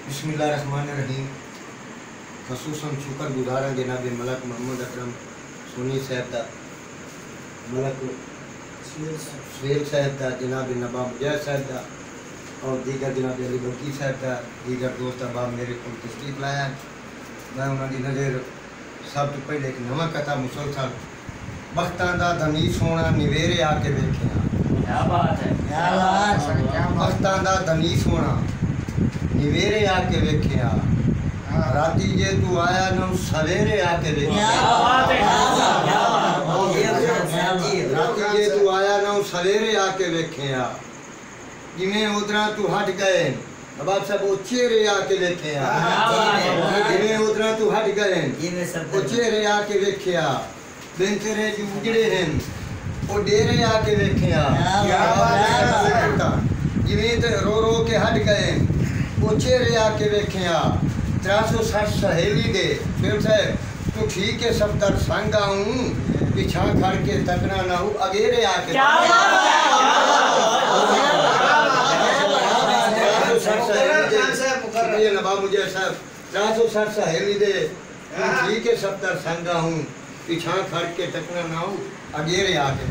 बिस्मिल्लाहिर्रहमानिर्रहीम। खसूसन शुक्र गुजार हैं जनाब मलक मोहम्मद अकरम सुनी साहब का, मलक सुहेल साहब का, जनाब नवाब मुजाहिद साहब का और दीगर जनाब अली बल्की साहब का, दीगर दोस्त अहबाब मेरे को तशरीफ लाया। मैं उन्होंने नज़र सब तो पहले एक नवा कथा मुसलसल बख्तां दा धनी सोना निवेरे आके वेखे। क्या बात है, क्या बात है। बख्तां दा धनी सोना निवेरे आके वेखे। राती जे तू आया न सवेरे आके वेखे। राती जे तू आया न सवेरे आके वेखे। जिमें उधरा तू हट गए बाबा साहब वो चेहरे आके वेखे। जिमें उधरा तू हट गए वो चेहरे आके वेखे। बिन तेरे जो उजड़े हैं वो डेरे आके वेखे। जिमें ते रो रो के हट गए वो चेहरे आके वेखे। 360 सहेली दे फिर साहब तू ठीक है सब तर संगा हूँ पिछा खड़ के तकना ना हूँ अगेरे आके नवाब मुझे सब 360 सहेली दे ठीक है सब तर संगा हूँ पिछा खड़ के तकना ना हूँ अगेरे आके